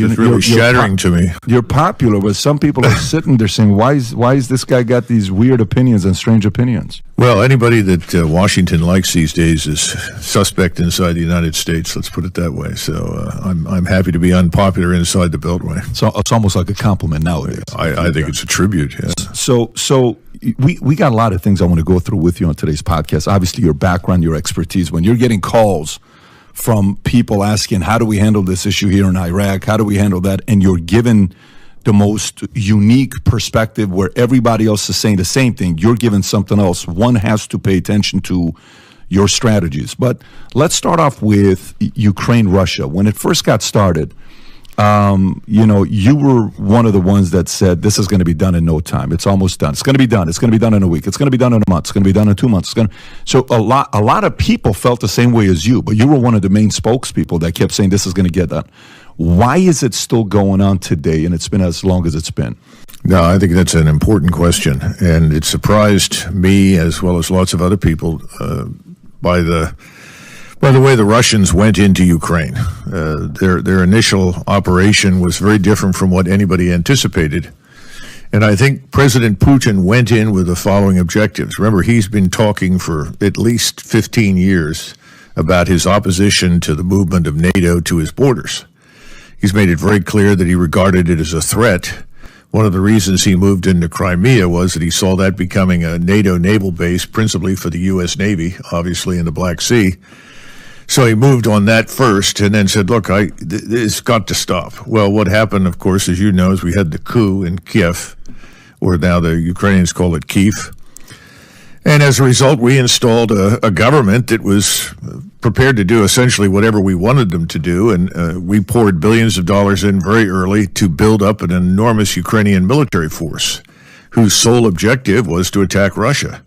It's really shattering to me. You're popular, but some people are sitting there saying, why is this guy got these weird opinions and strange opinions? Well, anybody that Washington likes these days is suspect inside the United States, let's put it that way. So I'm happy to be unpopular inside the Beltway. So it's almost like a compliment nowadays. I think it's a tribute, yes. So we got a lot of things I want to go through with you on today's podcast. Obviously, your background, your expertise. When you're getting calls from people asking, how do we handle this issue here in Iraq? How do we handle that? And you're given the most unique perspective where everybody else is saying the same thing. You're given something else. One has to pay attention to your strategies. But let's start off with Ukraine, Russia. When it first got started, you were one of the ones that said this is going to be done in no time. It's almost done. It's going to be done. It's going to be done in a week. It's going to be done in a month. It's going to be done in 2 months. So a lot of people felt the same way as you, but you were one of the main spokespeople that kept saying this is going to get done. Why is it still going on today, and it's been as long as it's been? No, I think that's an important question, and it surprised me as well as lots of other people by the way the Russians went into Ukraine. Their initial operation was very different from what anybody anticipated. And I think President Putin went in with the following objectives. Remember, he's been talking for at least 15 years about his opposition to the movement of NATO to his borders. He's made it very clear that he regarded it as a threat. One of the reasons he moved into Crimea was that he saw that becoming a NATO naval base, principally for the U.S. Navy, obviously in the Black Sea. So he moved on that first and then said, look, it's got to stop. Well, what happened, of course, as you know, is we had the coup in Kiev, or now the Ukrainians call it Kyiv. And as a result, we installed a government that was prepared to do essentially whatever we wanted them to do. And we poured billions of dollars in very early to build up an enormous Ukrainian military force whose sole objective was to attack Russia.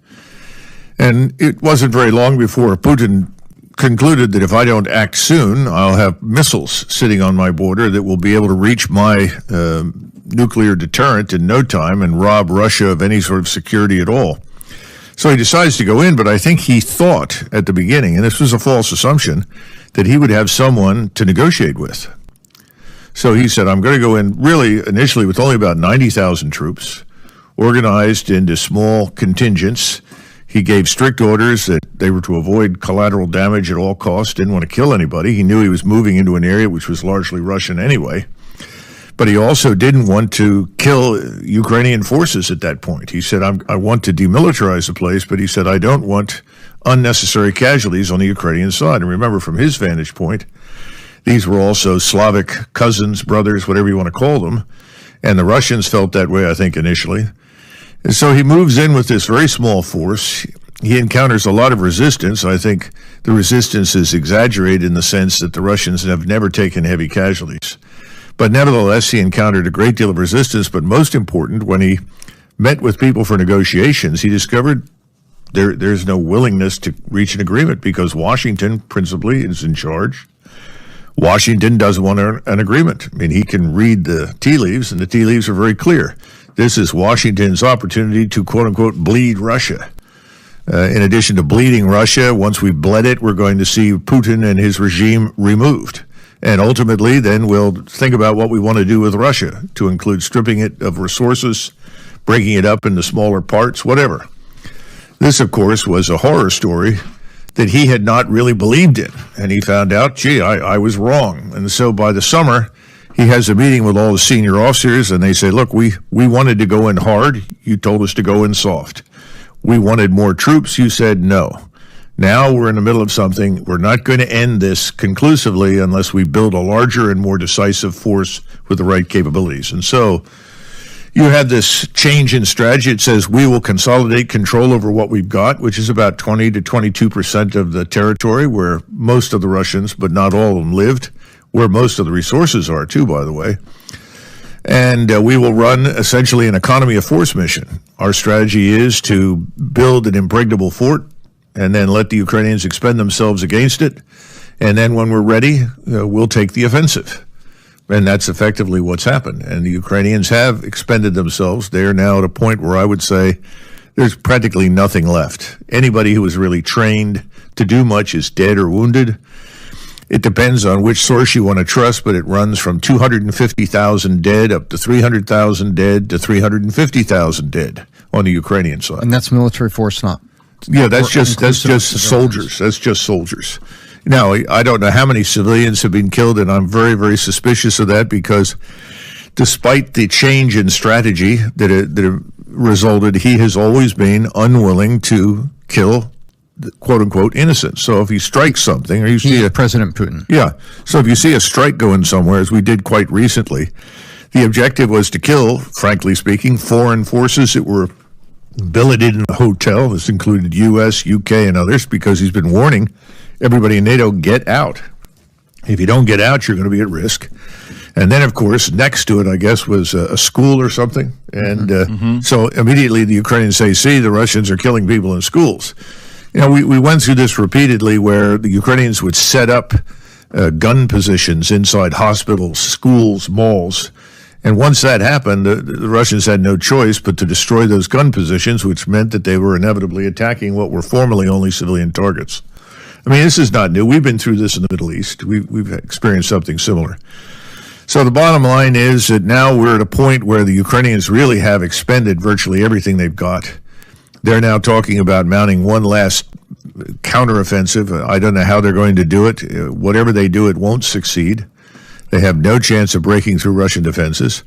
And it wasn't very long before Putin concluded that if I don't act soon, I'll have missiles sitting on my border that will be able to reach my nuclear deterrent in no time and rob Russia of any sort of security at all. So he decides to go in, but I think he thought at the beginning, and this was a false assumption, that he would have someone to negotiate with. So he said, I'm going to go in really initially with only about 90,000 troops, organized into small contingents. He gave strict orders that they were to avoid collateral damage at all costs, didn't want to kill anybody. He knew he was moving into an area which was largely Russian anyway. But he also didn't want to kill Ukrainian forces at that point. He said, I want to demilitarize the place, but he said, I don't want unnecessary casualties on the Ukrainian side. And remember, from his vantage point, these were also Slavic cousins, brothers, whatever you want to call them. And the Russians felt that way, I think, initially. And so he moves in with this very small force. He encounters a lot of resistance. I think the resistance is exaggerated in the sense that the Russians have never taken heavy casualties. But nevertheless, he encountered a great deal of resistance. But most important, when he met with people for negotiations, he discovered there's no willingness to reach an agreement because Washington, principally, is in charge. Washington doesn't want an agreement. I mean, he can read the tea leaves, and the tea leaves are very clear. This is Washington's opportunity to, quote-unquote, bleed Russia. In addition to bleeding Russia, once we've bled it, we're going to see Putin and his regime removed. And ultimately, then we'll think about what we want to do with Russia, to include stripping it of resources, breaking it up into smaller parts, whatever. This, of course, was a horror story that he had not really believed in. And he found out, gee, I was wrong. And so by the summer, he has a meeting with all the senior officers, and they say, look, we wanted to go in hard. You told us to go in soft. We wanted more troops. You said no. Now we're in the middle of something. We're not going to end this conclusively unless we build a larger and more decisive force with the right capabilities. And so you have this change in strategy. It says we will consolidate control over what we've got, which is about 20 to 22% of the territory where most of the Russians, but not all of them, lived, where most of the resources are, too, by the way. And we will run essentially an economy of force mission. Our strategy is to build an impregnable fort and then let the Ukrainians expend themselves against it. And then when we're ready, we'll take the offensive. And that's effectively what's happened. And the Ukrainians have expended themselves. They are now at a point where I would say there's practically nothing left. Anybody who was really trained to do much is dead or wounded. It depends on which source you want to trust, but it runs from 250,000 dead up to 300,000 dead to 350,000 dead on the Ukrainian side. And that's military force, not? Yeah, that's just soldiers. That's just soldiers. Now, I don't know how many civilians have been killed, and I'm very, very suspicious of that because despite the change in strategy that it resulted, he has always been unwilling to kill quote unquote innocent. So if he strikes something, or you see President Putin. Yeah. So if you see a strike going somewhere, as we did quite recently, the objective was to kill, frankly speaking, foreign forces that were billeted in a hotel. This included U.S., U.K., and others, because he's been warning everybody in NATO, get out. If you don't get out, you're going to be at risk. And then, of course, next to it, I guess, was a school or something. And so immediately the Ukrainians say, see, the Russians are killing people in schools. You know, we went through this repeatedly where the Ukrainians would set up gun positions inside hospitals, schools, malls. And once that happened, the Russians had no choice but to destroy those gun positions, which meant that they were inevitably attacking what were formerly only civilian targets. I mean, this is not new. We've been through this in the Middle East. We've experienced something similar. So the bottom line is that now we're at a point where the Ukrainians really have expended virtually everything they've got. They're now talking about mounting one last counteroffensive. I don't know how they're going to do it. Whatever they do, it won't succeed. They have no chance of breaking through Russian defenses.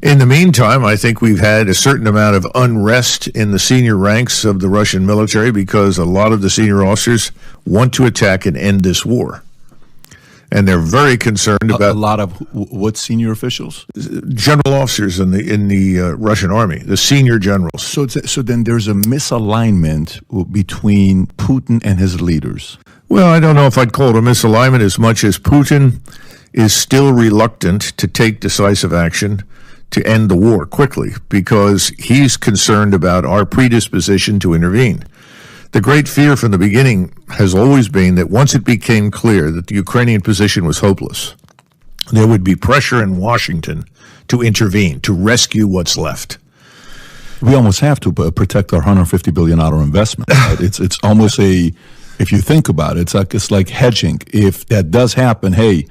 In the meantime, I think we've had a certain amount of unrest in the senior ranks of the Russian military because a lot of the senior officers want to attack and end this war. And they're very concerned about a lot of what senior officials, general officers in the Russian army, the senior generals. So then there's a misalignment between Putin and his leaders. Well, I don't know if I'd call it a misalignment as much as Putin is still reluctant to take decisive action to end the war quickly because he's concerned about our predisposition to intervene. The great fear from the beginning has always been that once it became clear that the Ukrainian position was hopeless, there would be pressure in Washington to intervene, to rescue what's left. We almost have to protect our $150 billion investment. Right? It's almost if you think about it, it's like hedging. If that does happen, hey,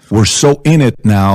we're so in it now